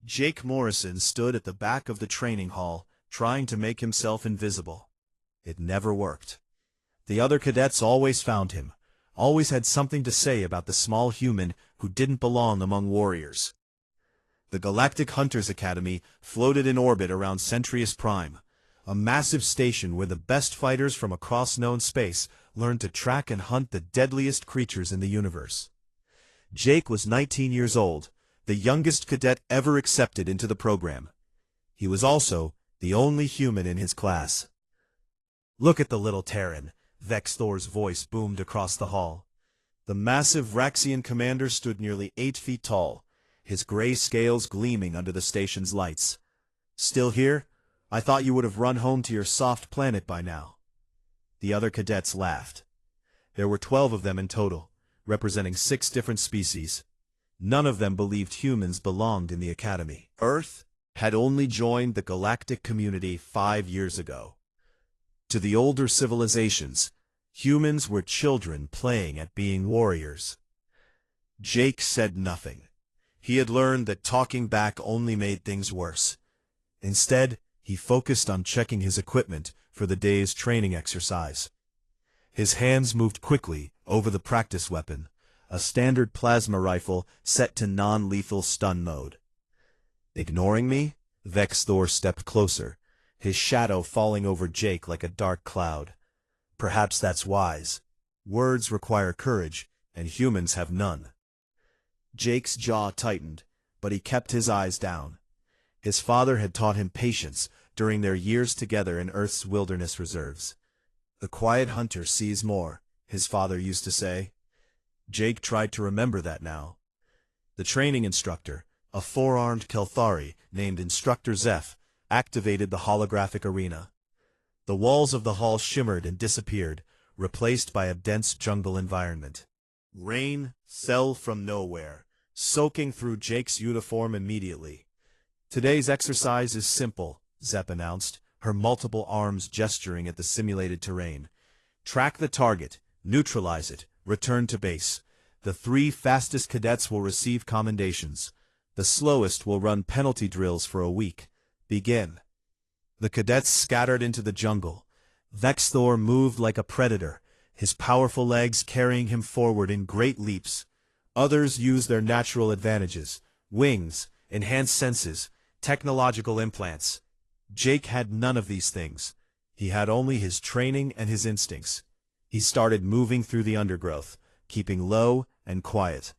Jake Morrison stood at the back of the training hall, trying to make himself invisible. It never worked. The other cadets always found him, always had something to say about the small human who didn't belong among warriors. The Galactic Hunters Academy floated in orbit around Centrius Prime, a massive station where the best fighters from across known space learned to track and hunt the deadliest creatures in the universe. Jake was 19 years old, the youngest cadet ever accepted into the program. He was also the only human in his class. "Look at the little Terran," Vex Thor's voice boomed across the hall. The massive Raxian commander stood nearly 8 feet tall, his gray scales gleaming under the station's lights. "Still here? I thought you would have run home to your soft planet by now." The other cadets laughed. There were 12 of them in total, representing 6 different species. None of them believed humans belonged in the academy. Earth had only joined the galactic community 5 years ago. To the older civilizations, humans were children playing at being warriors. Jake said nothing. He had learned that talking back only made things worse. Instead, he focused on checking his equipment for the day's training exercise. His hands moved quickly over the practice weapon, a standard plasma rifle set to non-lethal stun mode. "Ignoring me?" Vex Thor stepped closer, his shadow falling over Jake like a dark cloud. "Perhaps that's wise. Words require courage, and humans have none." Jake's jaw tightened, but he kept his eyes down. His father had taught him patience during their years together in Earth's wilderness reserves. "The quiet hunter sees more," his father used to say. Jake tried to remember that now. The training instructor, a 4-armed Kelthari named Instructor Zeph, activated the holographic arena. The walls of the hall shimmered and disappeared, replaced by a dense jungle environment. Rain fell from nowhere, soaking through Jake's uniform immediately. "Today's exercise is simple," Zep announced, her multiple arms gesturing at the simulated terrain. "Track the target, neutralize it, return to base. The 3 fastest cadets will receive commendations. The slowest will run penalty drills for a week. Begin." The cadets scattered into the jungle. Vex Thor moved like a predator, his powerful legs carrying him forward in great leaps. Others used their natural advantages: wings, enhanced senses, technological implants. Jake had none of these things. He had only his training and his instincts. He started moving through the undergrowth, keeping low and quiet.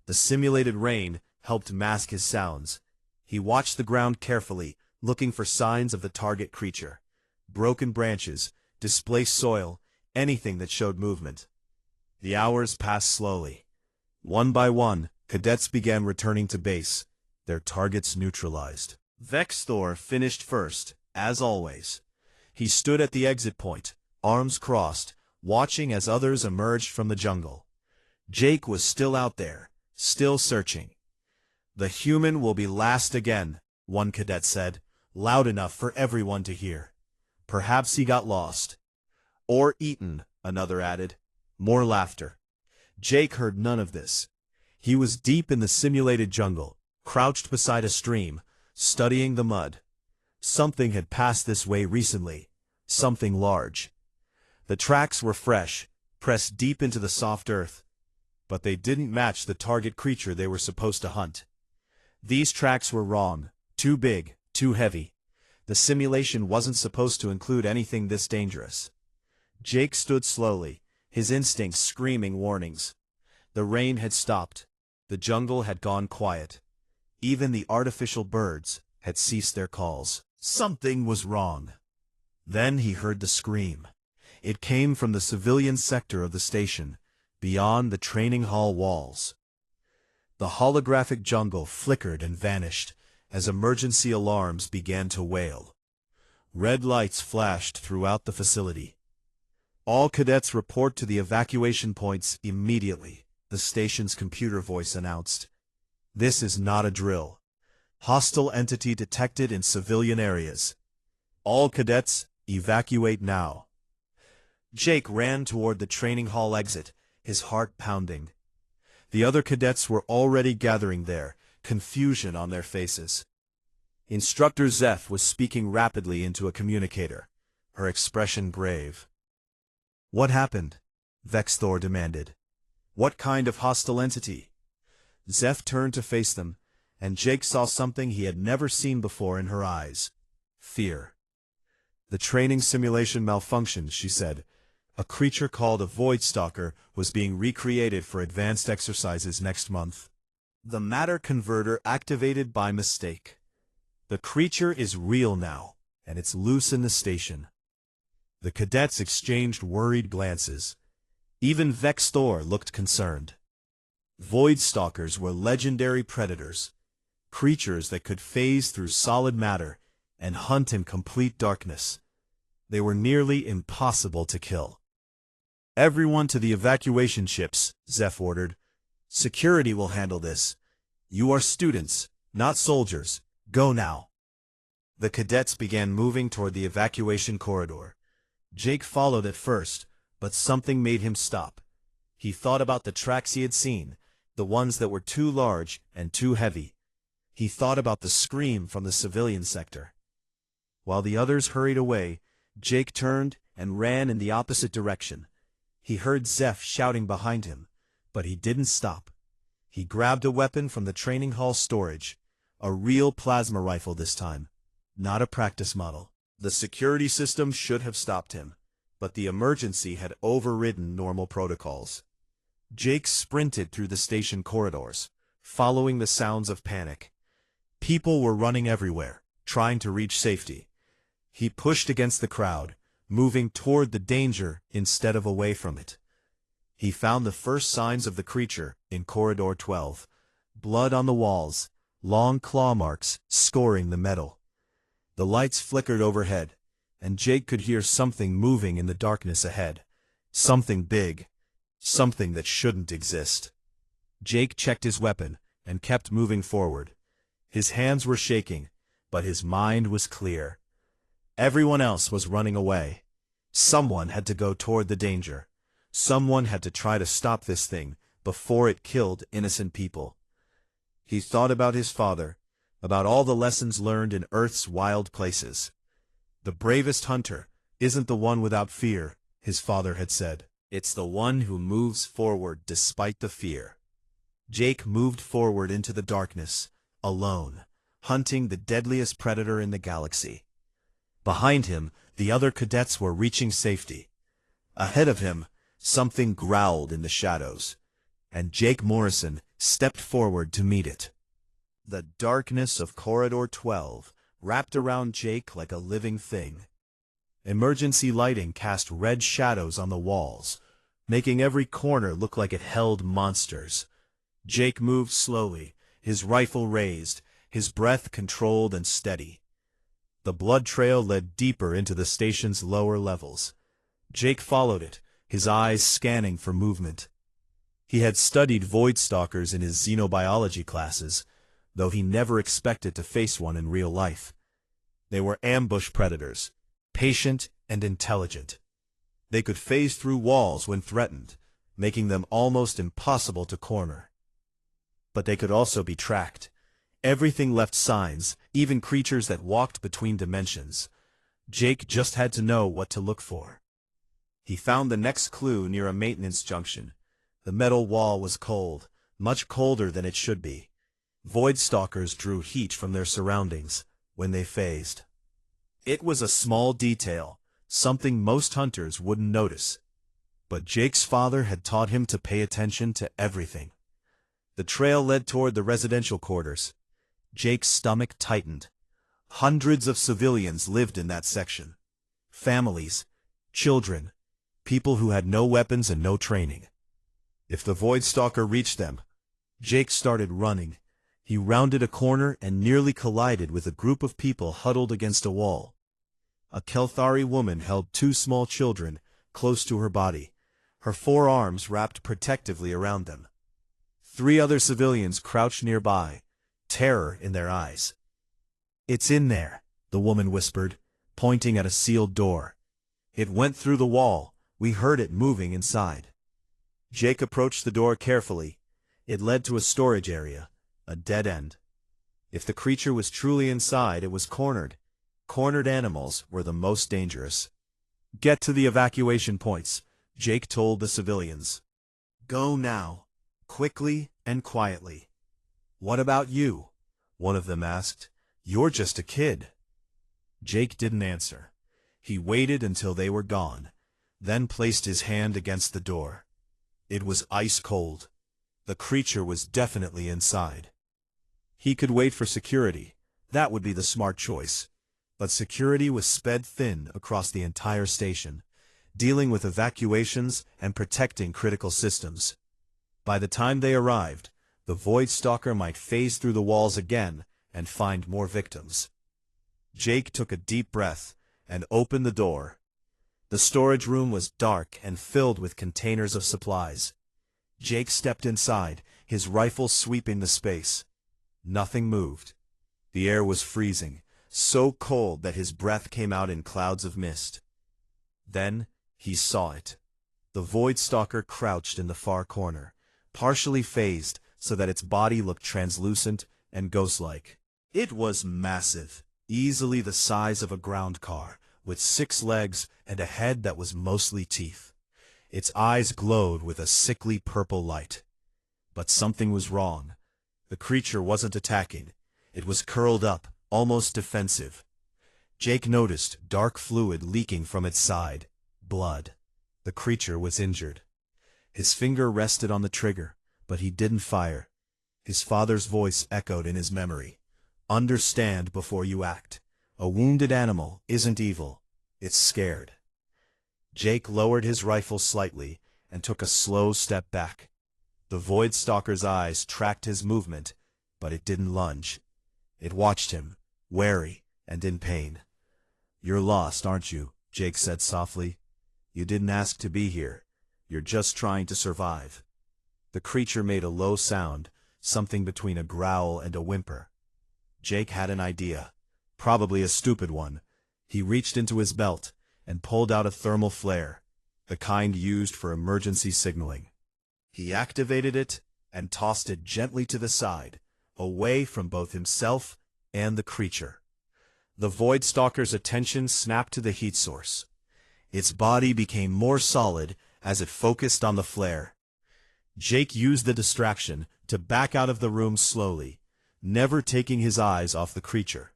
The simulated rain helped mask his sounds. He watched the ground carefully, looking for signs of the target creature. Broken branches, displaced soil, anything that showed movement. The hours passed slowly. One by one, cadets began returning to base, their targets neutralized. Vex Thor finished first, as always. He stood at the exit point, arms crossed, watching as others emerged from the jungle. Jake was still out there, still searching. "The human will be last again," one cadet said, loud enough for everyone to hear. "Perhaps he got lost." "Or eaten," another added. More laughter. Jake heard none of this. He was deep in the simulated jungle, crouched beside a stream, studying the mud. Something had passed this way recently, something large. The tracks were fresh, pressed deep into the soft earth, but they didn't match the target creature they were supposed to hunt. These tracks were wrong, too big, too heavy. The simulation wasn't supposed to include anything this dangerous. Jake stood slowly, his instincts screaming warnings. The rain had stopped. The jungle had gone quiet. Even the artificial birds had ceased their calls. Something was wrong. Then he heard the scream. It came from the civilian sector of the station, beyond the training hall walls. The holographic jungle flickered and vanished as emergency alarms began to wail. Red lights flashed throughout the facility. "All cadets report to the evacuation points immediately," the station's computer voice announced. "This is not a drill. Hostile entity detected in civilian areas. All cadets, evacuate now." Jake ran toward the training hall exit, his heart pounding. The other cadets were already gathering there, confusion on their faces. Instructor Zeph was speaking rapidly into a communicator, her expression grave. "What happened?" Vexthor demanded. "What kind of hostile entity?" Zeph turned to face them, and Jake saw something he had never seen before in her eyes. Fear. "The training simulation malfunctioned," she said. "A creature called a Void Stalker was being recreated for advanced exercises next month. The matter converter activated by mistake. The creature is real now, and it's loose in the station." The cadets exchanged worried glances. Even Vexthor looked concerned. Void Stalkers were legendary predators, creatures that could phase through solid matter and hunt in complete darkness. They were nearly impossible to kill. "Everyone to the evacuation ships," Zeph ordered. "Security will handle this. You are students, not soldiers. Go now." The cadets began moving toward the evacuation corridor. Jake followed at first, but something made him stop. He thought about the tracks he had seen, the ones that were too large and too heavy. He thought about the scream from the civilian sector. While the others hurried away, Jake turned and ran in the opposite direction. He heard Zeph shouting behind him, but he didn't stop. He grabbed a weapon from the training hall storage, a real plasma rifle this time, not a practice model. The security system should have stopped him, but the emergency had overridden normal protocols. Jake sprinted through the station corridors, following the sounds of panic. People were running everywhere, trying to reach safety. He pushed against the crowd, moving toward the danger instead of away from it. He found the first signs of the creature in Corridor 12. Blood on the walls, long claw marks scoring the metal. The lights flickered overhead, and Jake could hear something moving in the darkness ahead. Something big. Something that shouldn't exist. Jake checked his weapon and kept moving forward. His hands were shaking, but his mind was clear. Everyone else was running away. Someone had to go toward the danger. Someone had to try to stop this thing before it killed innocent people. He thought about his father, about all the lessons learned in Earth's wild places. "The bravest hunter isn't the one without fear," his father had said. "It's the one who moves forward despite the fear." Jake moved forward into the darkness, alone, hunting the deadliest predator in the galaxy. Behind him, the other cadets were reaching safety. Ahead of him, something growled in the shadows, and Jake Morrison stepped forward to meet it. The darkness of Corridor 12 wrapped around Jake like a living thing. Emergency lighting cast red shadows on the walls, making every corner look like it held monsters. Jake moved slowly, his rifle raised, his breath controlled and steady. The blood trail led deeper into the station's lower levels. Jake followed it, his eyes scanning for movement. He had studied Void Stalkers in his xenobiology classes, though he never expected to face one in real life. They were ambush predators, patient and intelligent. They could phase through walls when threatened, making them almost impossible to corner. But they could also be tracked. Everything left signs, even creatures that walked between dimensions. Jake just had to know what to look for. He found the next clue near a maintenance junction. The metal wall was cold, much colder than it should be. Void Stalkers drew heat from their surroundings when they phased. It was a small detail, something most hunters wouldn't notice. But Jake's father had taught him to pay attention to everything. The trail led toward the residential quarters. Jake's stomach tightened. Hundreds of civilians lived in that section. Families, children, people who had no weapons and no training. If the Void Stalker reached them, Jake started running. He rounded a corner and nearly collided with a group of people huddled against a wall. A Kelthari woman held two small children close to her body, her forearms wrapped protectively around them. 3 other civilians crouched nearby, terror in their eyes. "It's in there," the woman whispered, pointing at a sealed door. "It went through the wall. We heard it moving inside." Jake approached the door carefully. It led to a storage area, a dead end. If the creature was truly inside, it was cornered. Cornered animals were the most dangerous. "Get to the evacuation points," Jake told the civilians. "Go now, quickly and quietly." "What about you?" one of them asked. "You're just a kid." Jake didn't answer. He waited until they were gone, then placed his hand against the door. It was ice cold. The creature was definitely inside. He could wait for security. That would be the smart choice. But security was spread thin across the entire station, dealing with evacuations and protecting critical systems. By the time they arrived, the Void Stalker might phase through the walls again and find more victims. Jake took a deep breath and opened the door. The storage room was dark and filled with containers of supplies. Jake stepped inside, his rifle sweeping the space. Nothing moved. The air was freezing, so cold that his breath came out in clouds of mist. Then he saw it. The Void Stalker crouched in the far corner, partially phased so that its body looked translucent and ghost-like. It was massive, easily the size of a ground car, with 6 legs and a head that was mostly teeth. Its eyes glowed with a sickly purple light. But something was wrong. The creature wasn't attacking. It was curled up, almost defensive. Jake noticed dark fluid leaking from its side. Blood. The creature was injured. His finger rested on the trigger, but he didn't fire. His father's voice echoed in his memory. "Understand before you act. A wounded animal isn't evil. It's scared." Jake lowered his rifle slightly and took a slow step back. The Void Stalker's eyes tracked his movement, but it didn't lunge. It watched him, wary and in pain. "You're lost, aren't you?" Jake said softly. "You didn't ask to be here. You're just trying to survive." The creature made a low sound, something between a growl and a whimper. Jake had an idea, probably a stupid one. He reached into his belt and pulled out a thermal flare, the kind used for emergency signaling. He activated it and tossed it gently to the side, away from both himself and the creature. The Void Stalker's attention snapped to the heat source. Its body became more solid as it focused on the flare. Jake used the distraction to back out of the room slowly, never taking his eyes off the creature.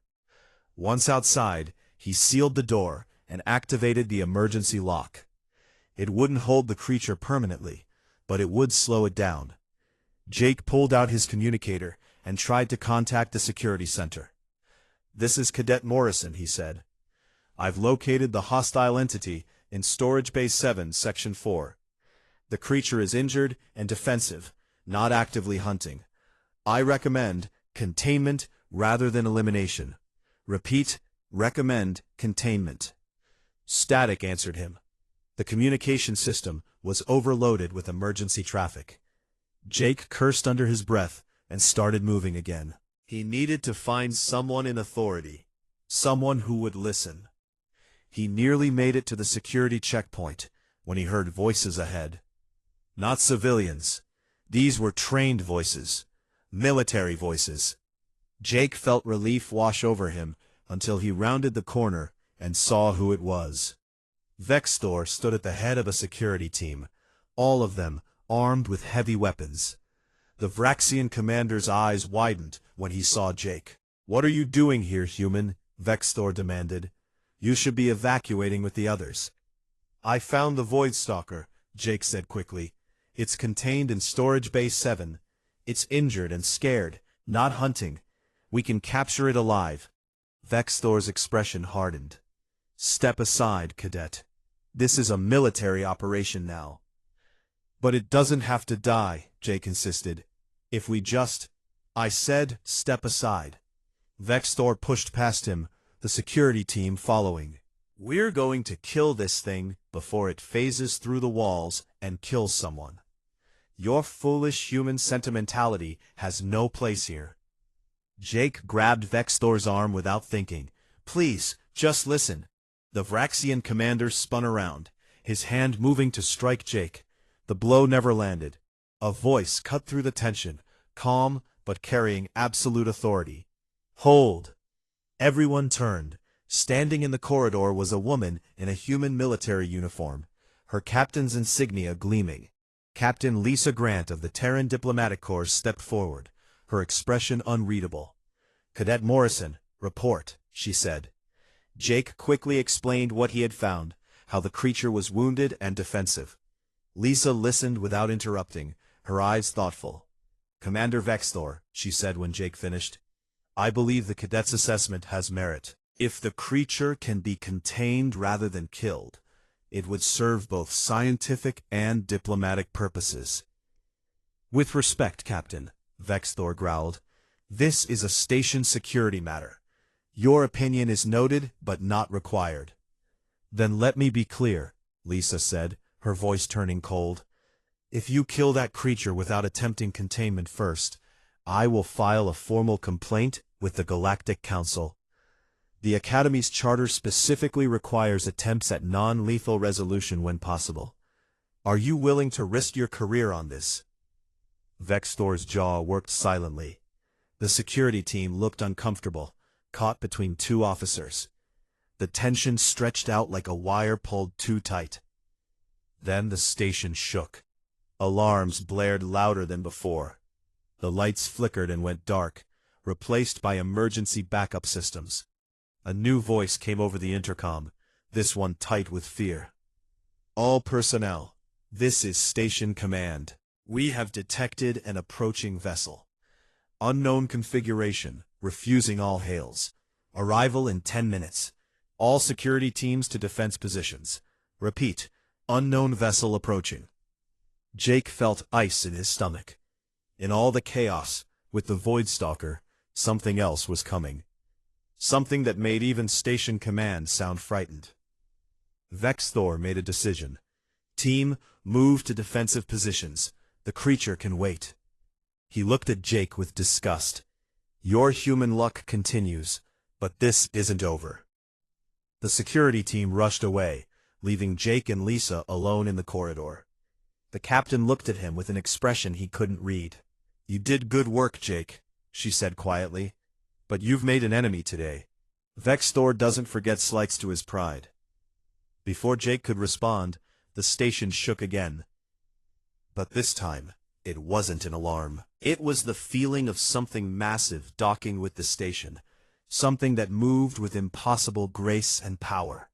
Once outside, he sealed the door and activated the emergency lock. It wouldn't hold the creature permanently, but it would slow it down. Jake pulled out his communicator and tried to contact the security center. "This is Cadet Morrison," he said. "I've located the hostile entity in Storage Bay 7, Section 4. The creature is injured and defensive, not actively hunting. I recommend containment rather than elimination. Repeat, recommend containment." Static answered him. The communication system was overloaded with emergency traffic. Jake cursed under his breath and started moving again. He needed to find someone in authority, someone who would listen. He nearly made it to the security checkpoint when he heard voices ahead. Not civilians. These were trained voices, military voices. Jake felt relief wash over him until he rounded the corner and saw who it was. Vextor stood at the head of a security team, all of them armed with heavy weapons. The Vraxian commander's eyes widened when he saw Jake. "What are you doing here, human?" Vextor demanded. "You should be evacuating with the others." "I found the Void Stalker," Jake said quickly. "It's contained in Storage Bay 7. It's injured and scared, not hunting. We can capture it alive." Vextor's expression hardened. "Step aside, Cadet. This is a military operation now." "But it doesn't have to die," Jake insisted. "If we just—" "I said, step aside." Vextor pushed past him, the security team following. "We're going to kill this thing before it phases through the walls and kills someone. Your foolish human sentimentality has no place here." Jake grabbed Vextor's arm without thinking. "Please, just listen." The Vraxian commander spun around, his hand moving to strike Jake. The blow never landed. A voice cut through the tension, calm but carrying absolute authority. Hold! Everyone turned. Standing in the corridor was a woman in a human military uniform, her captain's insignia gleaming. Captain Lisa Grant of the Terran Diplomatic Corps stepped forward, her expression unreadable. "Cadet Morrison, report," she said. Jake quickly explained what he had found, how the creature was wounded and defensive. Lisa listened without interrupting, her eyes thoughtful. "Commander Vexthor," she said when Jake finished, "I believe the cadet's assessment has merit. If the creature can be contained rather than killed, it would serve both scientific and diplomatic purposes." "With respect, Captain," Vexthor growled, "this is a station security matter. Your opinion is noted but not required." "Then let me be clear," Lisa said, her voice turning cold. "If you kill that creature without attempting containment first, I will file a formal complaint with the Galactic Council. The Academy's charter specifically requires attempts at non-lethal resolution when possible. Are you willing to risk your career on this?" Vexthor's jaw worked silently. The security team looked uncomfortable, caught between two officers. The tension stretched out like a wire pulled too tight. Then the station shook. Alarms blared louder than before. The lights flickered and went dark, replaced by emergency backup systems. A new voice came over the intercom, this one tight with fear. "All personnel, this is Station Command. We have detected an approaching vessel. Unknown configuration, refusing all hails. Arrival in 10 minutes. All security teams to defense positions. Repeat, unknown vessel approaching." Jake felt ice in his stomach. In all the chaos, with the Void Stalker, something else was coming. Something that made even Station Command sound frightened. Vexthor made a decision. "Team, move to defensive positions. The creature can wait." He looked at Jake with disgust. "Your human luck continues, but this isn't over." The security team rushed away, leaving Jake and Lisa alone in the corridor. The captain looked at him with an expression he couldn't read. "You did good work, Jake," she said quietly. "But you've made an enemy today. Vexthor doesn't forget slights to his pride." Before Jake could respond, the station shook again. But this time, it wasn't an alarm. It was the feeling of something massive docking with the station, something that moved with impossible grace and power.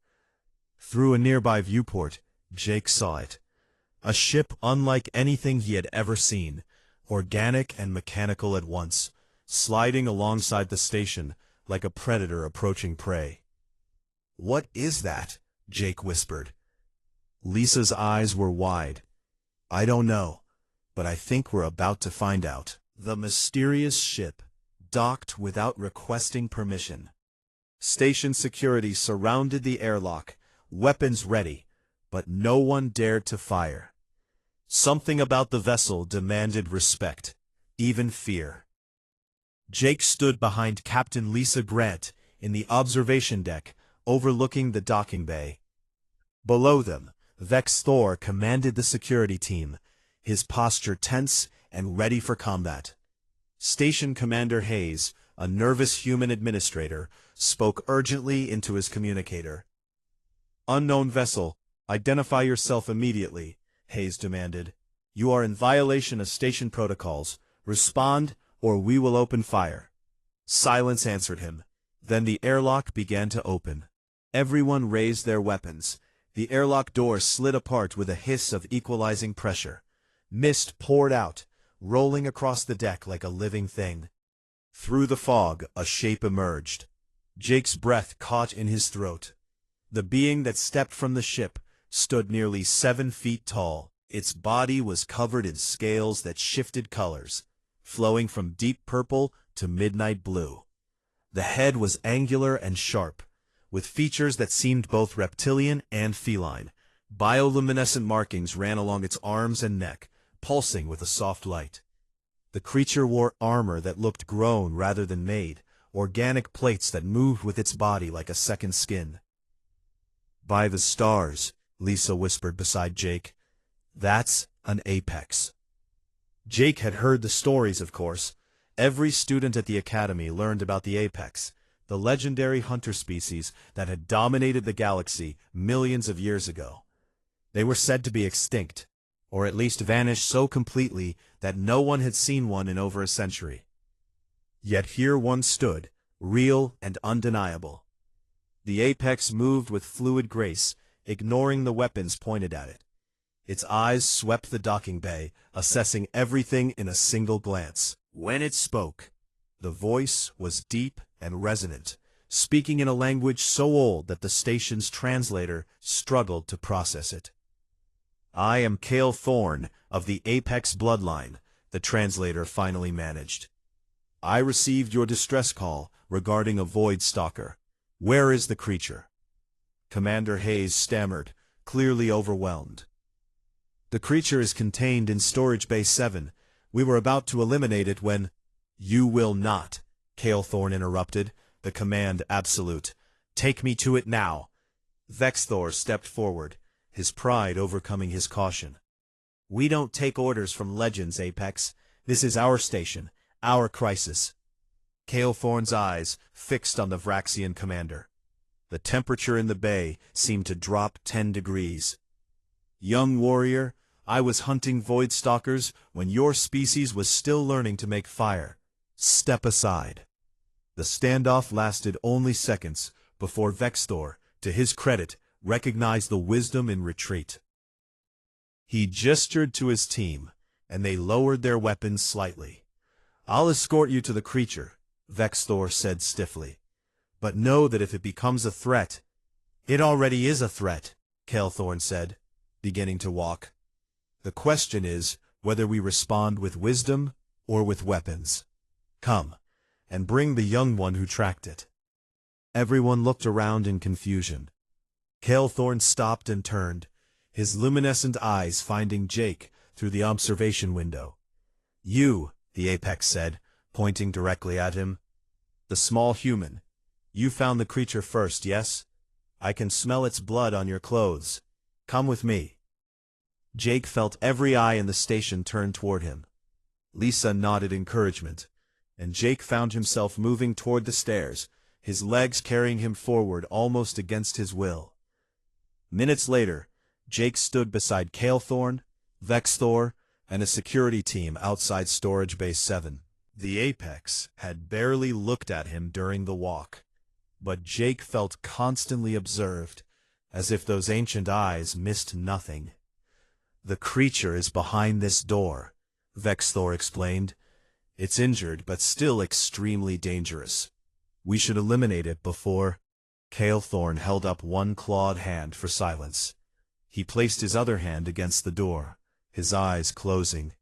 Through a nearby viewport, Jake saw it. A ship unlike anything he had ever seen, organic and mechanical at once, sliding alongside the station like a predator approaching prey. "What is that?" Jake whispered. Lisa's eyes were wide. "I don't know, but I think we're about to find out." The mysterious ship docked without requesting permission. Station security surrounded the airlock, weapons ready, but no one dared to fire. Something about the vessel demanded respect, even fear. Jake stood behind Captain Lisa Grant in the observation deck, overlooking the docking bay. Below them, Vexthor commanded the security team, his posture tense and ready for combat. Station Commander Hayes, a nervous human administrator, spoke urgently into his communicator. "Unknown vessel, identify yourself immediately," Hayes demanded. "You are in violation of station protocols. Respond, or we will open fire." Silence answered him. Then the airlock began to open. Everyone raised their weapons. The airlock door slid apart with a hiss of equalizing pressure. Mist poured out, rolling across the deck like a living thing. Through the fog, a shape emerged. Jake's breath caught in his throat. The being that stepped from the ship stood nearly 7 feet tall. Its body was covered in scales that shifted colors, flowing from deep purple to midnight blue. The head was angular and sharp, with features that seemed both reptilian and feline. Bioluminescent markings ran along its arms and neck, pulsing with a soft light. The creature wore armor that looked grown rather than made, organic plates that moved with its body like a second skin. "By the stars," Lisa whispered beside Jake. "That's an apex." Jake had heard the stories, of course. Every student at the academy learned about the Apex, the legendary hunter species that had dominated the galaxy millions of years ago. They were said to be extinct, or at least vanished so completely that no one had seen one in over a century. Yet here one stood, real and undeniable. The Apex moved with fluid grace, ignoring the weapons pointed at it. Its eyes swept the docking bay, assessing everything in a single glance. When it spoke, the voice was deep and resonant, speaking in a language so old that the station's translator struggled to process it. "I am Cale Thorne of the Apex bloodline," the translator finally managed. "I received your distress call regarding a void stalker. Where is the creature?" Commander Hayes stammered, clearly overwhelmed. "The creature is contained in Storage Bay 7. We were about to eliminate it when—" "You will not," Cale Thorne interrupted, the command absolute. "Take me to it now." Vexthor stepped forward, his pride overcoming his caution. "We don't take orders from legends, Apex. This is our station, our crisis." Cale Thorne's eyes fixed on the Vraxian commander. The temperature in the bay seemed to drop 10 degrees. "Young warrior, I was hunting void stalkers when your species was still learning to make fire. Step aside." The standoff lasted only seconds before Vexthor, to his credit, recognized the wisdom in retreat. He gestured to his team, and they lowered their weapons slightly. "I'll escort you to the creature," Vexthor said stiffly. "But know that if it becomes a threat—" "It already is a threat," Cale Thorne said, beginning to walk. "The question is whether we respond with wisdom or with weapons. Come, and bring the young one who tracked it." Everyone looked around in confusion. Cale Thorne stopped and turned, his luminescent eyes finding Jake through the observation window. "You," the Apex said, pointing directly at him. "The small human. You found the creature first, yes? I can smell its blood on your clothes. Come with me." Jake felt every eye in the station turn toward him. Lisa nodded encouragement, and Jake found himself moving toward the stairs, his legs carrying him forward almost against his will. Minutes later, Jake stood beside Cale Thorne, Vexthor, and a security team outside Storage Bay 7. The Apex had barely looked at him during the walk, but Jake felt constantly observed, as if those ancient eyes missed nothing. "The creature is behind this door," Vexthor explained. "It's injured, but still extremely dangerous. We should eliminate it before—" Cale Thorne held up one clawed hand for silence. He placed his other hand against the door, his eyes closing.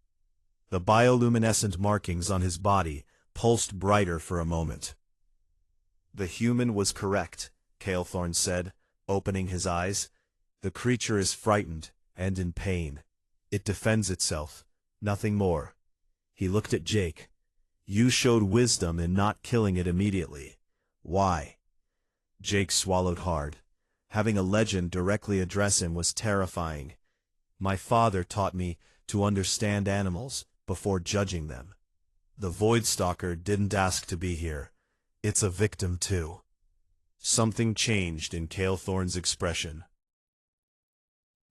The bioluminescent markings on his body pulsed brighter for a moment. "The human was correct," Cale Thorne said, opening his eyes. "The creature is frightened and in pain. It defends itself, nothing more." He looked at Jake. "You showed wisdom in not killing it immediately. Why?" Jake swallowed hard. Having a legend directly address him was terrifying. "My father taught me to understand animals before judging them. The Void Stalker didn't ask to be here. It's a victim too." Something changed in Cale Thorne's expression.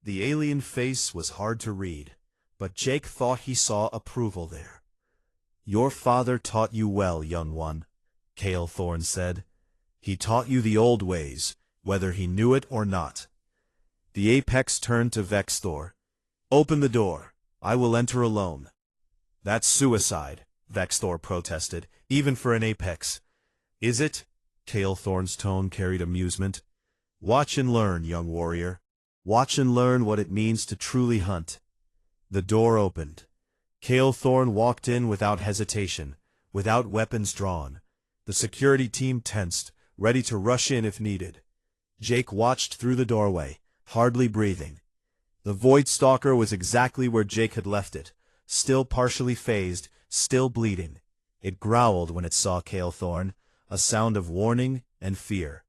The alien face was hard to read, but Jake thought he saw approval there. "Your father taught you well, young one," Cale Thorne said. "He taught you the old ways, whether he knew it or not." The Apex turned to Vexthor. "Open the door. I will enter alone." "That's suicide," Vexthor protested, "even for an Apex." "Is it?" Cale Thorne's tone carried amusement. "Watch and learn, young warrior. Watch and learn what it means to truly hunt." The door opened. Cale Thorne walked in without hesitation, without weapons drawn. The security team tensed, ready to rush in if needed. Jake watched through the doorway, hardly breathing. The Void Stalker was exactly where Jake had left it, still partially phased, still bleeding. It growled when it saw Cale Thorne, a sound of warning and fear.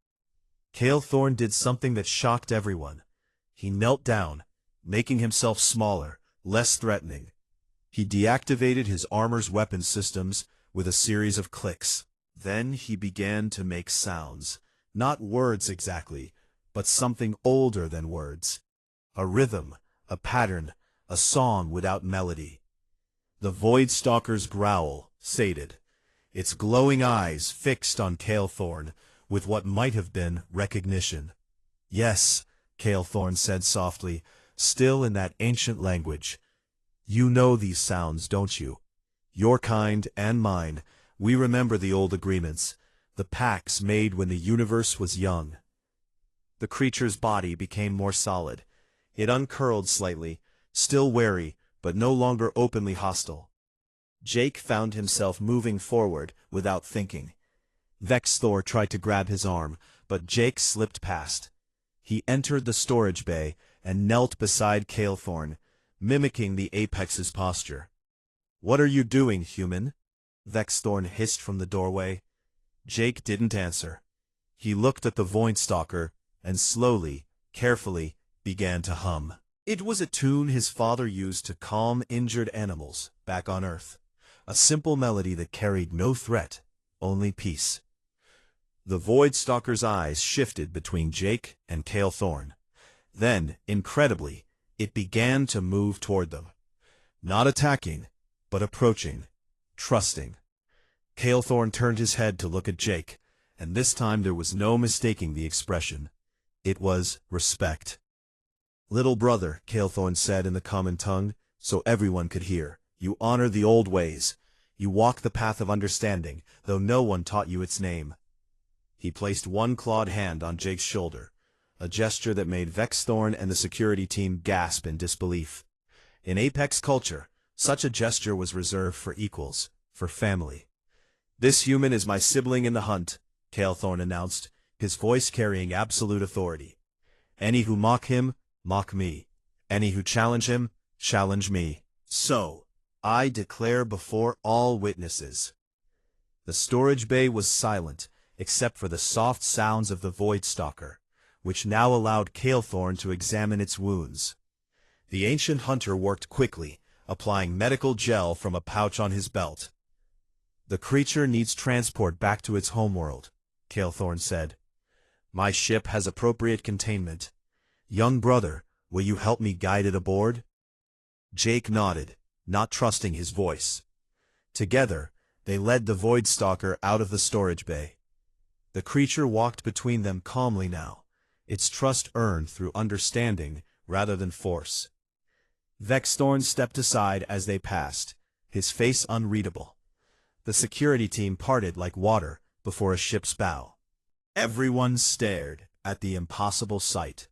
Cale Thorne did something that shocked everyone. He knelt down, making himself smaller, less threatening. He deactivated his armor's weapon systems, with a series of clicks. Then he began to make sounds. Not words exactly, but something older than words. A rhythm, a pattern, a song without melody. The Void Stalker's growl sated, its glowing eyes fixed on Calethorn with what might have been recognition. "Yes," Calethorn said softly, still in that ancient language. "You know these sounds, don't you? Your kind and mine, we remember the old agreements, the pacts made when the universe was young." The creature's body became more solid. It uncurled slightly, still wary, but no longer openly hostile. Jake found himself moving forward without thinking. Vexthor tried to grab his arm, but Jake slipped past. He entered the storage bay and knelt beside Calethorn, mimicking the Apex's posture. "What are you doing, human?" Vexthorn hissed from the doorway. Jake didn't answer. He looked at the Voidstalker and slowly, carefully, began to hum. It was a tune his father used to calm injured animals back on Earth. A simple melody that carried no threat, only peace. The Voidstalker's eyes shifted between Jake and Calethorn. Then, incredibly, it began to move toward them. Not attacking, but approaching, trusting. Calethorn turned his head to look at Jake, and this time there was no mistaking the expression. It was respect. "Little brother," Calethorn said in the common tongue, so everyone could hear, "you honor the old ways. You walk the path of understanding, though no one taught you its name." He placed one clawed hand on Jake's shoulder, a gesture that made Vexthorn and the security team gasp in disbelief. In Apex culture, such a gesture was reserved for equals, for family. "This human is my sibling in the hunt," Calethorn announced, his voice carrying absolute authority. "Any who mock him, mock me. Any who challenge him, challenge me. So, I declare before all witnesses." The storage bay was silent, except for the soft sounds of the Voidstalker, which now allowed Calethorn to examine its wounds. The ancient hunter worked quickly, applying medical gel from a pouch on his belt. "The creature needs transport back to its homeworld," Calethorn said. "My ship has appropriate containment. Young brother, will you help me guide it aboard?" Jake nodded, not trusting his voice. Together, they led the Voidstalker out of the storage bay. The creature walked between them calmly now, its trust earned through understanding rather than force. Vexthorn stepped aside as they passed, his face unreadable. The security team parted like water before a ship's bow. Everyone stared at the impossible sight.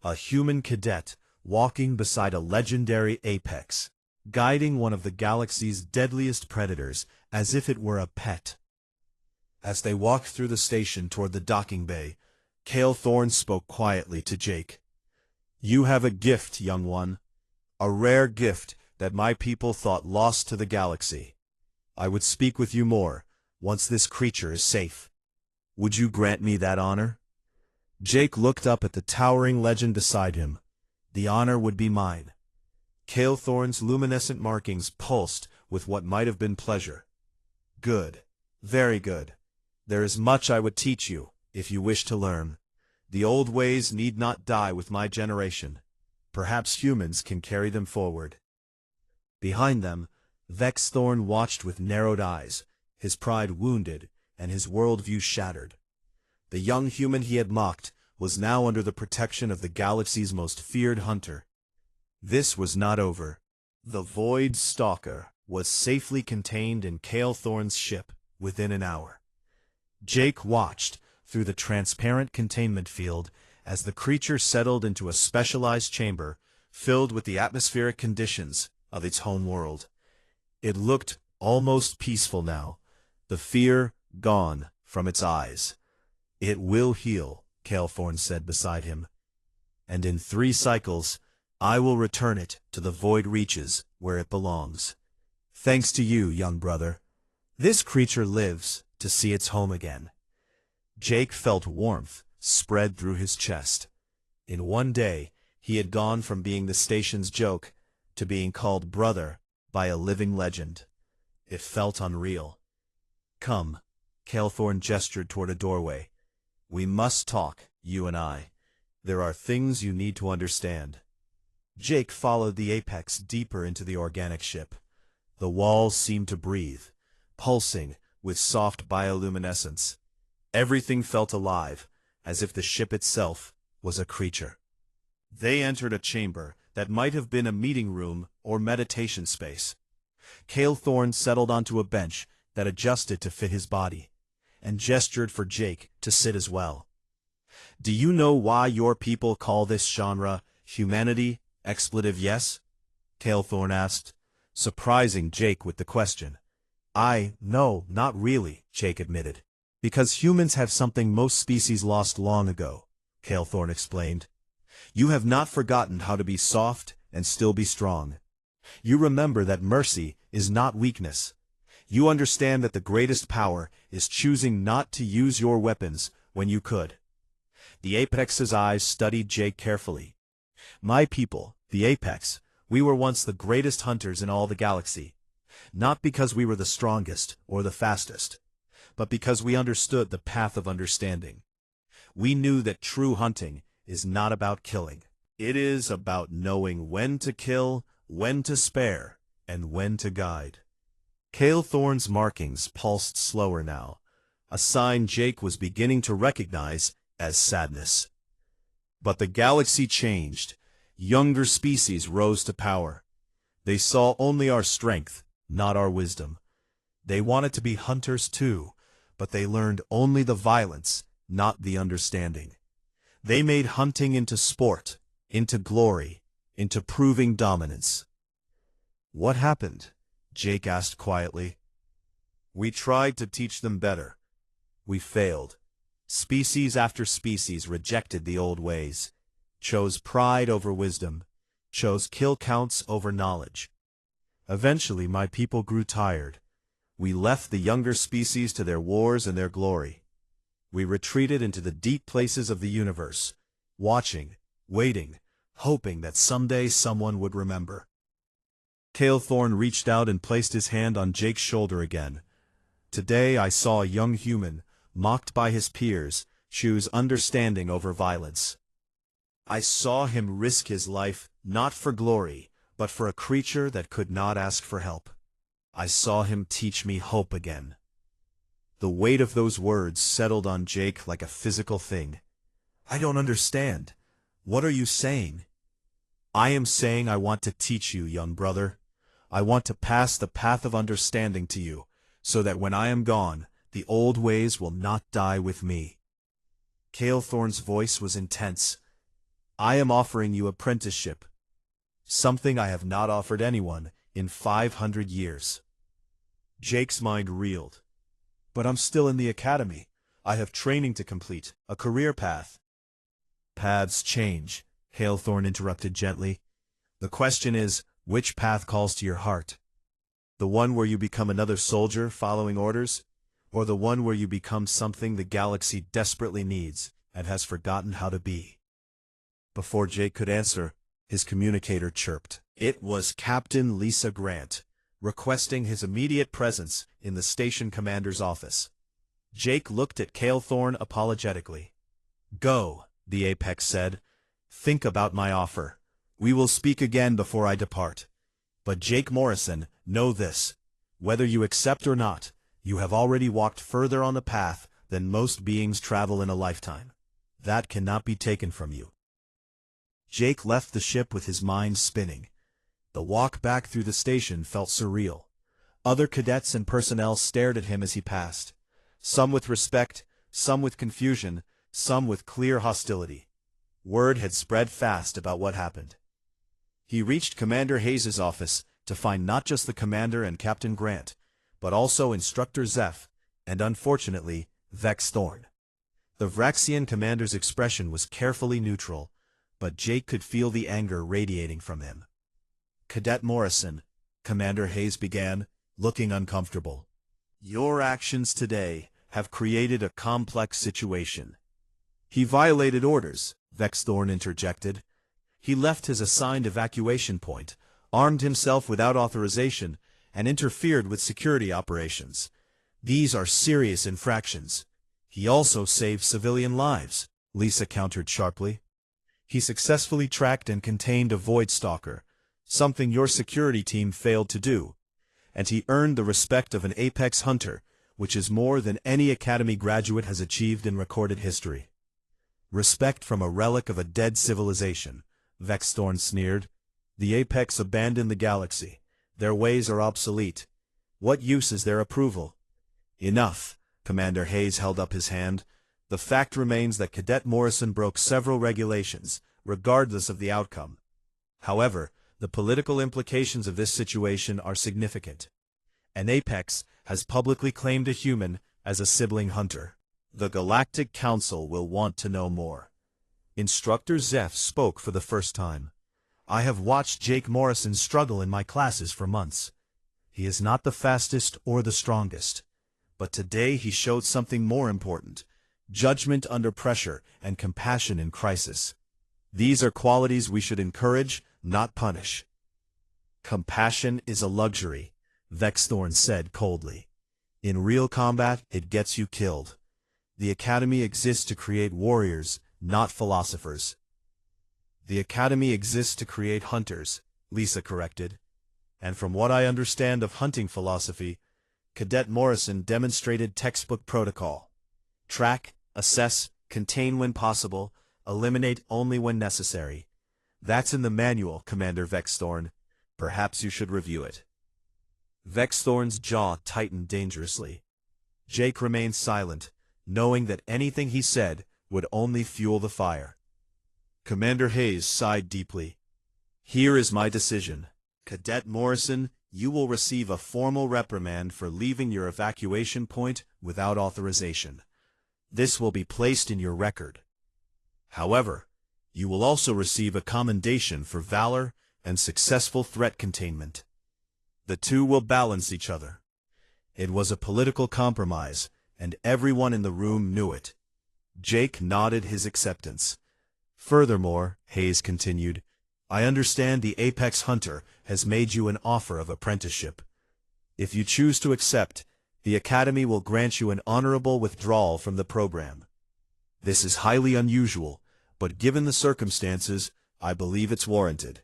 A human cadet walking beside a legendary apex, guiding one of the galaxy's deadliest predators as if it were a pet. As they walked through the station toward the docking bay, Calethorn spoke quietly to Jake. "You have a gift, young one. A rare gift that my people thought lost to the galaxy. I would speak with you more, once this creature is safe. Would you grant me that honor?" Jake looked up at the towering legend beside him. The honor would be mine. Calethorn's luminescent markings pulsed with what might have been pleasure. "Good. Very good. There is much I would teach you, if you wish to learn. The old ways need not die with my generation. Perhaps humans can carry them forward." Behind them, Vexthorn watched with narrowed eyes, his pride wounded and his worldview shattered. The young human he had mocked was now under the protection of the galaxy's most feared hunter. This was not over. The Voidstalker was safely contained in Calethorn's ship within an hour. Jake watched through the transparent containment field as the creature settled into a specialized chamber filled with the atmospheric conditions of its home world. It looked almost peaceful now, the fear gone from its eyes. "It will heal," Calethorn said beside him. "And in 3 cycles, I will return it to the void reaches where it belongs. Thanks to you, young brother. This creature lives to see its home again." Jake felt warmth spread through his chest. In one day, he had gone from being the station's joke to being called brother by a living legend. It felt unreal. Come, Calethorn gestured toward a doorway. We must talk, you and I. There are things you need to understand. Jake followed the apex deeper into the organic ship. The walls seemed to breathe, pulsing with soft bioluminescence. Everything felt alive, as if the ship itself was a creature. They entered a chamber that might have been a meeting room or meditation space. Calethorn settled onto a bench that adjusted to fit his body, and gestured for Jake to sit as well. Do you know why your people call this genre humanity? Yes? Calethorn asked, surprising Jake with the question. No, not really, Jake admitted. Because humans have something most species lost long ago, Calethorn explained. You have not forgotten how to be soft and still be strong. You remember that mercy is not weakness. You understand that the greatest power is choosing not to use your weapons when you could. The Apex's eyes studied Jake carefully. My people, the Apex, we were once the greatest hunters in all the galaxy. Not because we were the strongest or the fastest, but because we understood the path of understanding. We knew that true hunting is not about killing. It is about knowing when to kill, when to spare, and when to guide. Calethorn's markings pulsed slower now, a sign Jake was beginning to recognize as sadness. But the galaxy changed. Younger species rose to power. They saw only our strength, not our wisdom. They wanted to be hunters too, but they learned only the violence, not the understanding. They made hunting into sport, into glory, into proving dominance. What happened? Jake asked quietly. We tried to teach them better. We failed. Species after species rejected the old ways, chose pride over wisdom, chose kill counts over knowledge. Eventually my people grew tired. We left the younger species to their wars and their glory. We retreated into the deep places of the universe, watching, waiting, hoping that someday someone would remember. Calethorn reached out and placed his hand on Jake's shoulder again. Today I saw a young human, mocked by his peers, choose understanding over violence. I saw him risk his life, not for glory, but for a creature that could not ask for help. I saw him teach me hope again. The weight of those words settled on Jake like a physical thing. I don't understand. What are you saying? I am saying I want to teach you, young brother. I want to pass the path of understanding to you, so that when I am gone, the old ways will not die with me. Calethorn's voice was intense. I am offering you apprenticeship, something I have not offered anyone in 500 years. Jake's mind reeled. But I'm still in the academy. I have training to complete, a career path. Paths change, Calethorn interrupted gently. The question is, which path calls to your heart? The one where you become another soldier following orders? Or the one where you become something the galaxy desperately needs and has forgotten how to be? Before Jake could answer, his communicator chirped. It was Captain Lisa Grant, requesting his immediate presence in the station commander's office. Jake looked at Calethorn apologetically. Go, the Apex said. Think about my offer. We will speak again before I depart. But Jake Morrison, know this. Whether you accept or not, you have already walked further on the path than most beings travel in a lifetime. That cannot be taken from you. Jake left the ship with his mind spinning. The walk back through the station felt surreal. Other cadets and personnel stared at him as he passed. Some with respect, some with confusion, some with clear hostility. Word had spread fast about what happened. He reached Commander Hayes' office to find not just the commander and Captain Grant, but also Instructor Zeph, and unfortunately, Vex Thorn. The Vraxian commander's expression was carefully neutral, but Jake could feel the anger radiating from him. Cadet Morrison, Commander Hayes began, looking uncomfortable. Your actions today have created a complex situation. He violated orders, Vex Thorn interjected. He left his assigned evacuation point, armed himself without authorization, and interfered with security operations. These are serious infractions. He also saved civilian lives, Lisa countered sharply. He successfully tracked and contained a void stalker, something your security team failed to do. And he earned the respect of an apex hunter, which is more than any Academy graduate has achieved in recorded history. Respect from a relic of a dead civilization, Vexthorn sneered. The apex abandoned the galaxy. Their ways are obsolete. What use is their approval? Enough. Commander Hayes held up his hand. The fact remains that Cadet Morrison broke several regulations, regardless of the outcome. However, the political implications of this situation are significant. An apex has publicly claimed a human as a sibling hunter. The Galactic Council will want to know more. Instructor Zeph spoke for the first time. I have watched Jake Morrison struggle in my classes for months. He is not the fastest or the strongest. But today he showed something more important: judgment under pressure and compassion in crisis. These are qualities we should encourage, not punish. Compassion is a luxury, Vexthorn said coldly. In real combat, it gets you killed. The Academy exists to create warriors, not philosophers. The Academy exists to create hunters, Lisa corrected. And from what I understand of hunting philosophy, Cadet Morrison demonstrated textbook protocol. Track, assess, contain when possible, eliminate only when necessary. That's in the manual, Commander Vexthorn. Perhaps you should review it. Vexthorn's jaw tightened dangerously. Jake remained silent, knowing that anything he said would only fuel the fire. Commander Hayes sighed deeply. Here is my decision. Cadet Morrison, you will receive a formal reprimand for leaving your evacuation point without authorization. This will be placed in your record. However, you will also receive a commendation for valor and successful threat containment. The two will balance each other. It was a political compromise, and everyone in the room knew it. Jake nodded his acceptance. Furthermore, Hayes continued, I understand the Apex Hunter has made you an offer of apprenticeship. If you choose to accept, the Academy will grant you an honorable withdrawal from the program. This is highly unusual, but given the circumstances, I believe it's warranted.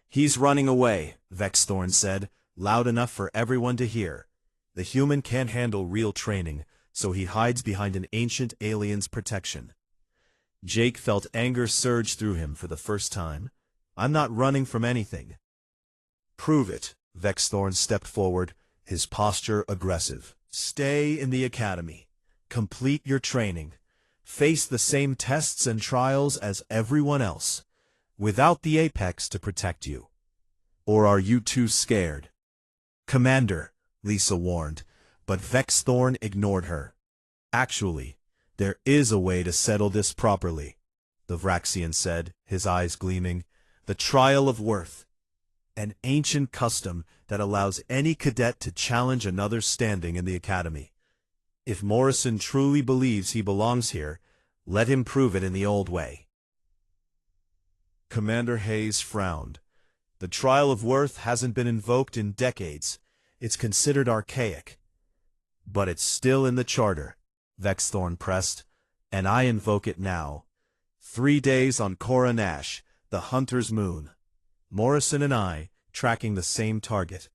He's running away, Vexthorn said, loud enough for everyone to hear. The human can't handle real training, so he hides behind an ancient alien's protection. Jake felt anger surge through him for the first time. I'm not running from anything. Prove it. Vexthorn stepped forward, his posture aggressive. Stay in the Academy. Complete your training. Face the same tests and trials as everyone else, without the Apex to protect you. Or are you too scared? Commander, Lisa warned, but Vexthorn ignored her. Actually, there is a way to settle this properly, the Vraxian said, his eyes gleaming. The trial of worth. An ancient custom that allows any cadet to challenge another's standing in the Academy. If Morrison truly believes he belongs here, let him prove it in the old way. Commander Hayes frowned. The trial of worth hasn't been invoked in decades. It's considered archaic. But it's still in the charter, Vexthorn pressed, and I invoke it now. 3 days on Coronash, the Hunter's Moon. Morrison and I, tracking the same target.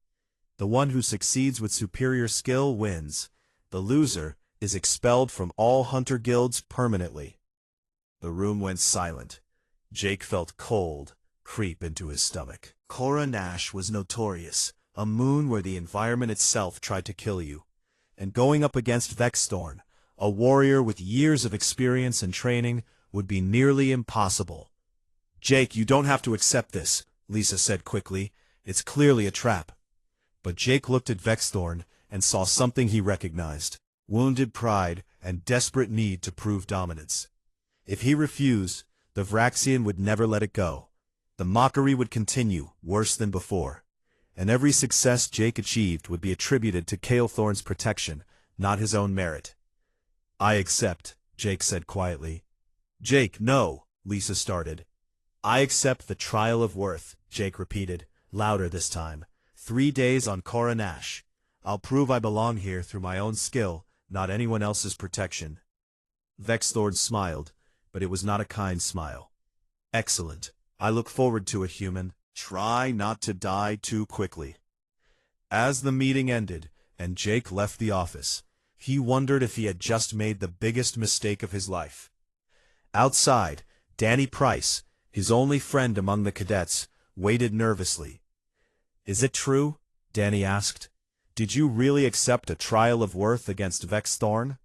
The one who succeeds with superior skill wins. The loser is expelled from all hunter guilds permanently. The room went silent. Jake felt cold creep into his stomach. Coronash was notorious, a moon where the environment itself tried to kill you. And going up against Vexthorn, a warrior with years of experience and training, would be nearly impossible. Jake, you don't have to accept this, Lisa said quickly. It's clearly a trap. But Jake looked at Vexthorn and saw something he recognized: wounded pride and desperate need to prove dominance. If he refused, the Vraxian would never let it go. The mockery would continue, worse than before. And every success Jake achieved would be attributed to Kael'thorn's protection, not his own merit. I accept, Jake said quietly. Jake, no, Lisa started. I accept the trial of worth, Jake repeated, louder this time. 3 days on Coronash. I'll prove I belong here through my own skill, not anyone else's protection. Vexthorn smiled, but it was not a kind smile. Excellent. I look forward to it, human. Try not to die too quickly. As the meeting ended, and Jake left the office, he wondered if he had just made the biggest mistake of his life. Outside, Danny Price, his only friend among the cadets, waited nervously. Is it true? Danny asked. Did you really accept a trial of worth against Vexthorn?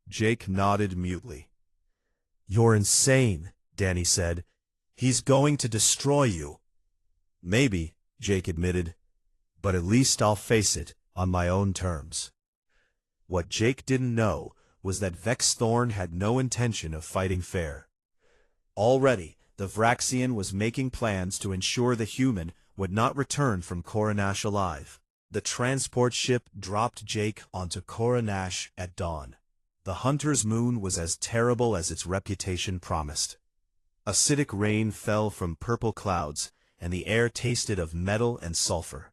Jake nodded mutely. You're insane, Danny said. He's going to destroy you. Maybe, Jake admitted, but at least I'll face it on my own terms. What Jake didn't know was that Vexthorn had no intention of fighting fair. Already, the Vraxian was making plans to ensure the human would not return from Coronash alive. The transport ship dropped Jake onto Coronash at dawn. The hunter's moon was as terrible as its reputation promised. Acidic rain fell from purple clouds, and the air tasted of metal and sulfur.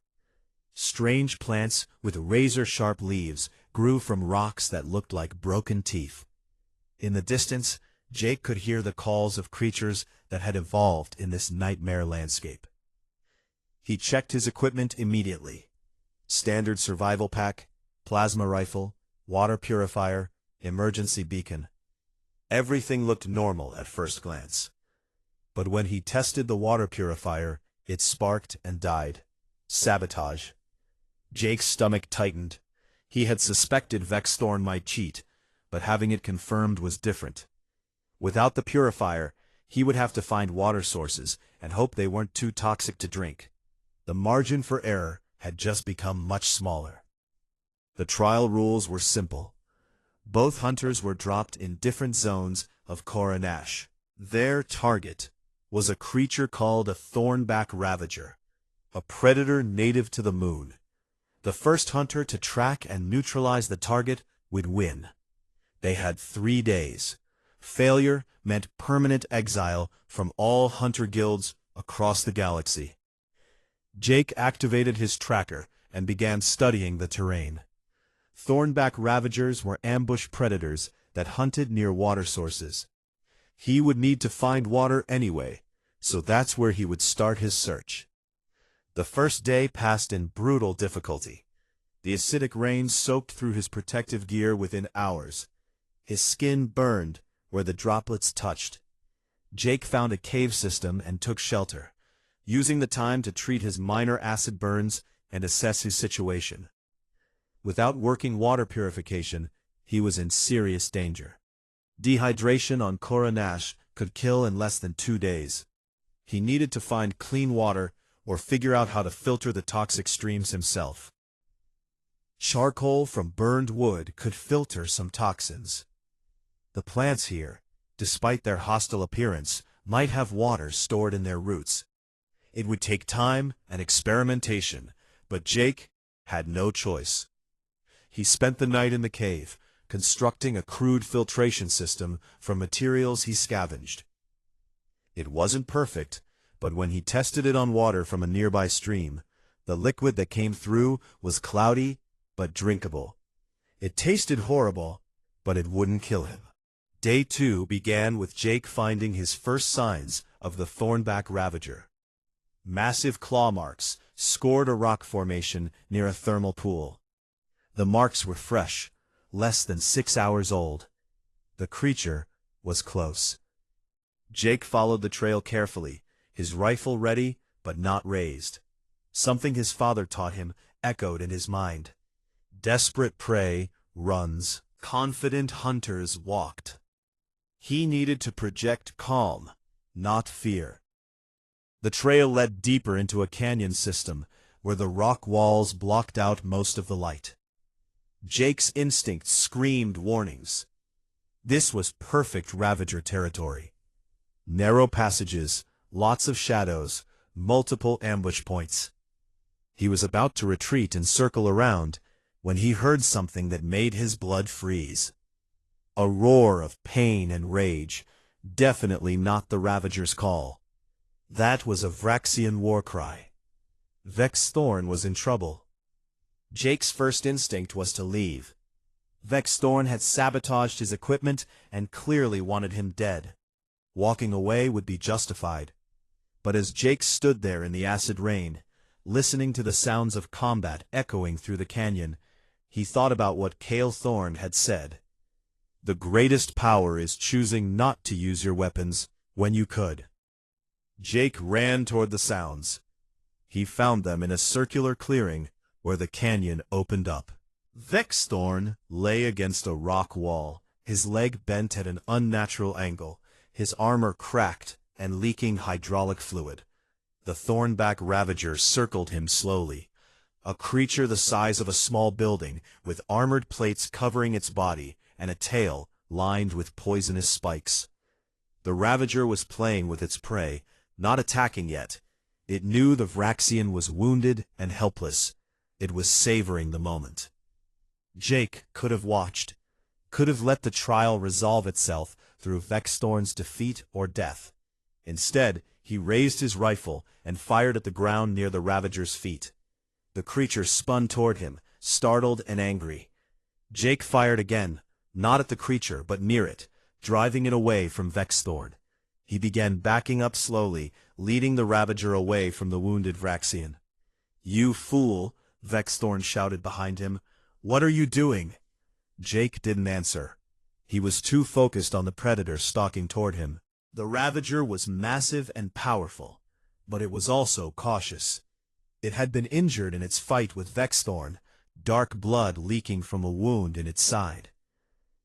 Strange plants with razor-sharp leaves grew from rocks that looked like broken teeth. In the distance, Jake could hear the calls of creatures that had evolved in this nightmare landscape. He checked his equipment immediately. Standard survival pack, plasma rifle, water purifier, emergency beacon. Everything looked normal at first glance. But when he tested the water purifier, it sparked and died. Sabotage. Jake's stomach tightened. He had suspected Vexthorn might cheat, but having it confirmed was different. Without the purifier, he would have to find water sources and hope they weren't too toxic to drink. The margin for error had just become much smaller. The trial rules were simple. Both hunters were dropped in different zones of Coronash. Their target was a creature called a thornback ravager, a predator native to the moon. The first hunter to track and neutralize the target would win. They had 3 days. Failure meant permanent exile from all hunter guilds across the galaxy. Jake activated his tracker and began studying the terrain. Thornback ravagers were ambush predators that hunted near water sources. He would need to find water anyway, so that's where he would start his search. The first day passed in brutal difficulty. The acidic rain soaked through his protective gear within hours. His skin burned where the droplets touched. Jake found a cave system and took shelter, using the time to treat his minor acid burns and assess his situation. Without working water purification, he was in serious danger. Dehydration on Coronash could kill in less than 2 days. He needed to find clean water or figure out how to filter the toxic streams himself. Charcoal from burned wood could filter some toxins. The plants here, despite their hostile appearance, might have water stored in their roots. It would take time and experimentation, but Jake had no choice. He spent the night in the cave, constructing a crude filtration system from materials he scavenged. It wasn't perfect, but when he tested it on water from a nearby stream, the liquid that came through was cloudy but drinkable. It tasted horrible, but it wouldn't kill him. Day 2 began with Jake finding his first signs of the Thornback Ravager. Massive claw marks scored a rock formation near a thermal pool. The marks were fresh, less than 6 hours old. The creature was close. Jake followed the trail carefully, his rifle ready but not raised. Something his father taught him echoed in his mind. Desperate prey runs, confident hunters walked. He needed to project calm, not fear. The trail led deeper into a canyon system where the rock walls blocked out most of the light. Jake's instinct screamed warnings. This was perfect Ravager territory. Narrow passages, lots of shadows, multiple ambush points. He was about to retreat and circle around when he heard something that made his blood freeze. A roar of pain and rage, definitely not the Ravager's call. That was a Vraxian war cry. Vexthorn was in trouble. Jake's first instinct was to leave. Vex Thorn had sabotaged his equipment and clearly wanted him dead. Walking away would be justified. But as Jake stood there in the acid rain, listening to the sounds of combat echoing through the canyon, he thought about what Cale Thorn had said. The greatest power is choosing not to use your weapons when you could. Jake ran toward the sounds. He found them in a circular clearing where the canyon opened up. Vex Thorn lay against a rock wall, his leg bent at an unnatural angle, his armor cracked and leaking hydraulic fluid. The Thornback Ravager circled him slowly, a creature the size of a small building, with armored plates covering its body and a tail lined with poisonous spikes. The Ravager was playing with its prey, not attacking yet. It knew the Vraxian was wounded and helpless. It was savoring the moment. Jake could have watched, could have let the trial resolve itself through Vex Thorn's defeat or death. Instead, he raised his rifle and fired at the ground near the Ravager's feet. The creature spun toward him, startled and angry. Jake fired again, not at the creature but near it, driving it away from Vex Thorn. He began backing up slowly, leading the Ravager away from the wounded Vraxian. "You fool!" Vex Thorn shouted behind him. "What are you doing?" Jake didn't answer. He was too focused on the predator stalking toward him. The Ravager was massive and powerful, but it was also cautious. It had been injured in its fight with Vex Thorn, dark blood leaking from a wound in its side.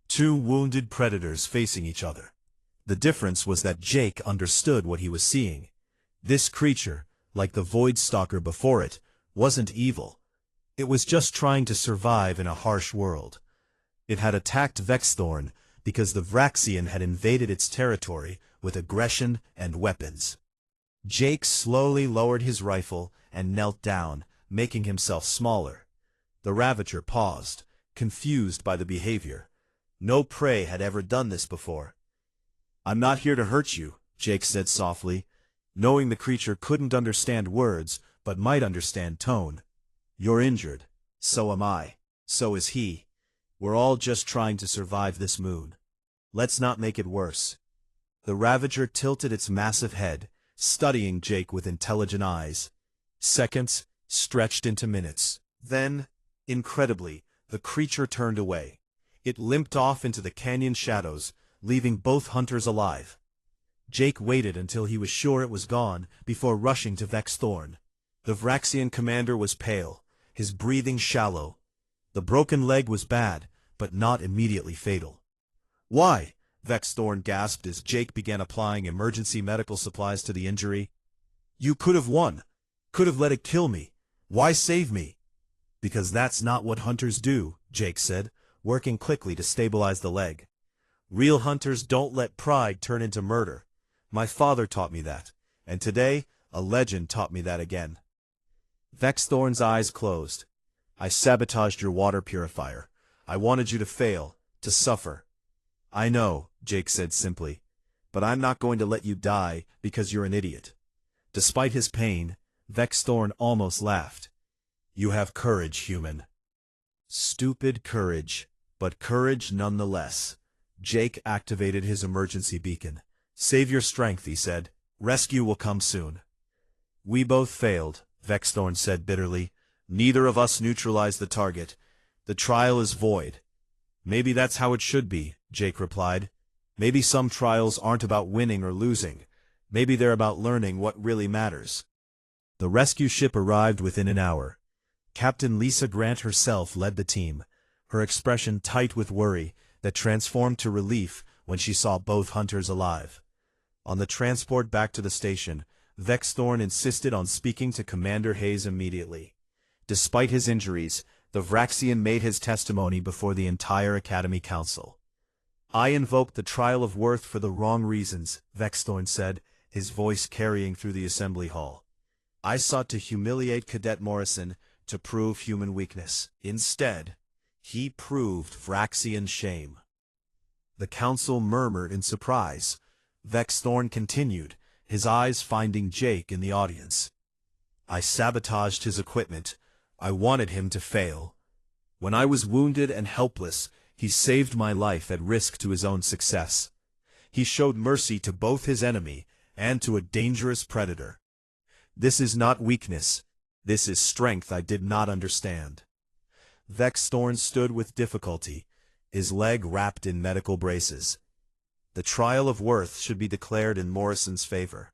Two wounded predators facing each other. The difference was that Jake understood what he was seeing. This creature, like the Void Stalker before it, wasn't evil. It was just trying to survive in a harsh world. It had attacked Vex Thorn because the Vraxian had invaded its territory with aggression and weapons. Jake slowly lowered his rifle and knelt down, making himself smaller. The Ravager paused, confused by the behavior. No prey had ever done this before. "I'm not here to hurt you," Jake said softly, knowing the creature couldn't understand words but might understand tone. "You're injured. So am I. So is he. We're all just trying to survive this moon. Let's not make it worse." The Ravager tilted its massive head, studying Jake with intelligent eyes. Seconds stretched into minutes. Then, incredibly, the creature turned away. It limped off into the canyon shadows, leaving both hunters alive. Jake waited until he was sure it was gone before rushing to Vex Thorn. The Vraxian commander was pale, his breathing shallow. The broken leg was bad, but not immediately fatal. "Why?" Vex Thorn gasped as Jake began applying emergency medical supplies to the injury. "You could have won. Could have let it kill me. Why save me?" "Because that's not what hunters do," Jake said, working quickly to stabilize the leg. "Real hunters don't let pride turn into murder. My father taught me that, and today a legend taught me that again." Vex Thorn's eyes closed. "I sabotaged your water purifier. I wanted you to fail, to suffer." "I know," Jake said simply, "but I'm not going to let you die because you're an idiot." Despite his pain, Vex Thorn almost laughed. "You have courage, human." Stupid courage, but courage nonetheless. Jake activated his emergency beacon. "Save your strength," he said. "Rescue will come soon." "We both failed," Vex Thorn said bitterly. "Neither of us neutralized the target. The trial is void." "Maybe that's how it should be," Jake replied. "Maybe some trials aren't about winning or losing. Maybe they're about learning what really matters." The rescue ship arrived within an hour. Captain Lisa Grant herself led the team, her expression tight with worry that transformed to relief when she saw both hunters alive. On the transport back to the station, Vex Thorn insisted on speaking to Commander Hayes immediately. Despite his injuries, the Vraxian made his testimony before the entire Academy Council. "I invoked the trial of worth for the wrong reasons," Vex Thorn said, his voice carrying through the assembly hall. "I sought to humiliate Cadet Morrison to prove human weakness. Instead, he proved Vraxian shame." The council murmured in surprise. Vex Thorn continued, his eyes finding Jake in the audience. "I sabotaged his equipment, I wanted him to fail. When I was wounded and helpless, he saved my life at risk to his own success. He showed mercy to both his enemy and to a dangerous predator. This is not weakness. This is strength I did not understand. Vexthorn stood with difficulty, his leg wrapped in medical braces. The trial of worth should be declared in Morrison's favor.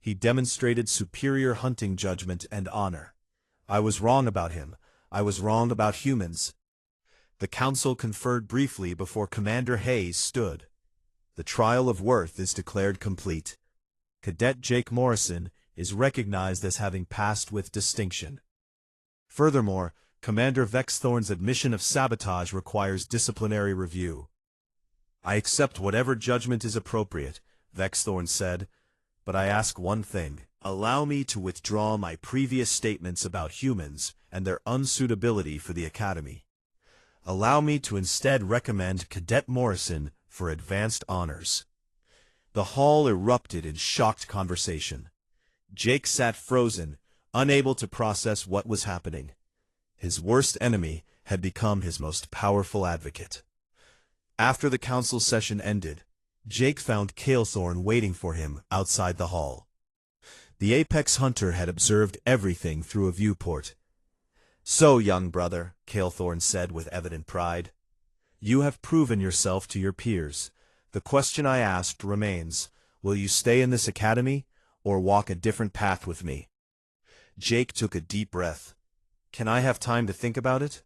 He demonstrated superior hunting judgment and honor. I was wrong about him. I was wrong about humans. The council conferred briefly before Commander Hayes stood. The trial of worth is declared complete. Cadet Jake Morrison is recognized as having passed with distinction. Furthermore, Commander Vexthorn's admission of sabotage requires disciplinary review. I accept whatever judgment is appropriate, Vexthorn said, but I ask one thing. Allow me to withdraw my previous statements about humans and their unsuitability for the Academy. Allow me to instead recommend Cadet Morrison for advanced honors. The hall erupted in shocked conversation. Jake sat frozen, unable to process what was happening. His worst enemy had become his most powerful advocate. After the council session ended, Jake found Calethorn waiting for him outside the hall. The apex hunter had observed everything through a viewport. "So, young brother," Calethorn said with evident pride, "you have proven yourself to your peers. The question I asked remains, will you stay in this academy, or walk a different path with me?" Jake took a deep breath. "Can I have time to think about it?"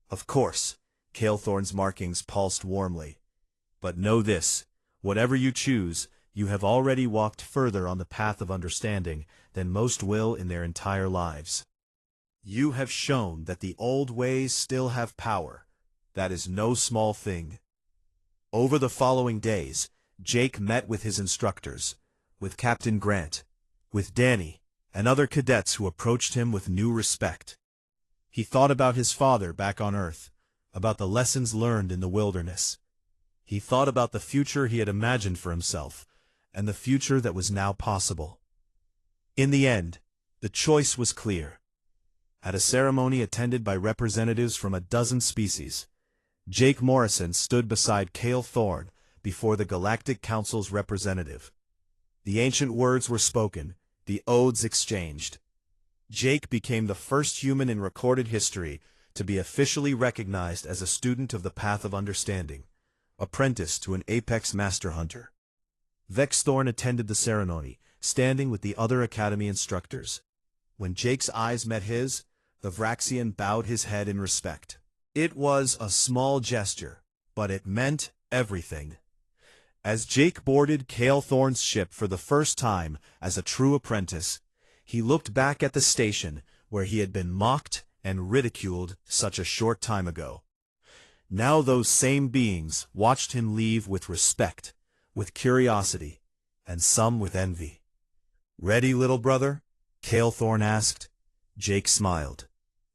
"Of course." Calethorn's markings pulsed warmly. "But know this, whatever you choose, you have already walked further on the path of understanding than most will in their entire lives. You have shown that the old ways still have power. That is no small thing." Over the following days, Jake met with his instructors, with Captain Grant, with Danny, and other cadets who approached him with new respect. He thought about his father back on Earth, about the lessons learned in the wilderness. He thought about the future he had imagined for himself, and the future that was now possible. In the end, the choice was clear. At a ceremony attended by representatives from a dozen species, Jake Morrison stood beside Calethorn before the Galactic Council's representative. The ancient words were spoken, the oaths exchanged. Jake became the first human in recorded history to be officially recognized as a student of the Path of Understanding, apprentice to an apex master hunter. Vexthorn attended the ceremony, standing with the other Academy instructors. When Jake's eyes met his, the Vraxian bowed his head in respect. It was a small gesture, but it meant everything. As Jake boarded Calethorn's ship for the first time as a true apprentice, he looked back at the station where he had been mocked and ridiculed such a short time ago. Now those same beings watched him leave with respect, with curiosity, and some with envy. "Ready, little brother?" Calethorn asked. Jake smiled.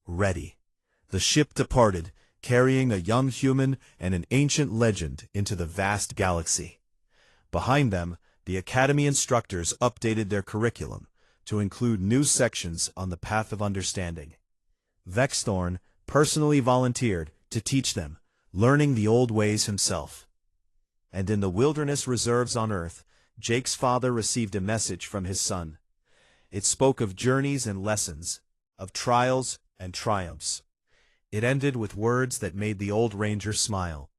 "Ready." The ship departed, carrying a young human and an ancient legend into the vast galaxy. Behind them, the Academy instructors updated their curriculum to include new sections on the Path of Understanding. Vexthorn personally volunteered to teach them, learning the old ways himself. And in the wilderness reserves on Earth, Jake's father received a message from his son. It spoke of journeys and lessons, of trials and triumphs. It ended with words that made the old ranger smile.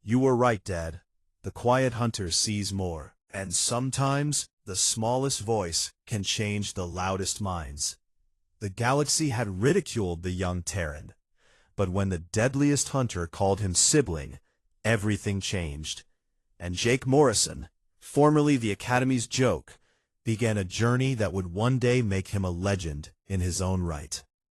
"You were right, Dad. The quiet hunter sees more, and sometimes the smallest voice can change the loudest minds." The galaxy had ridiculed the young Terran, but when the deadliest hunter called him Sibling, everything changed, and Jake Morrison, formerly the Academy's joke, began a journey that would one day make him a legend in his own right.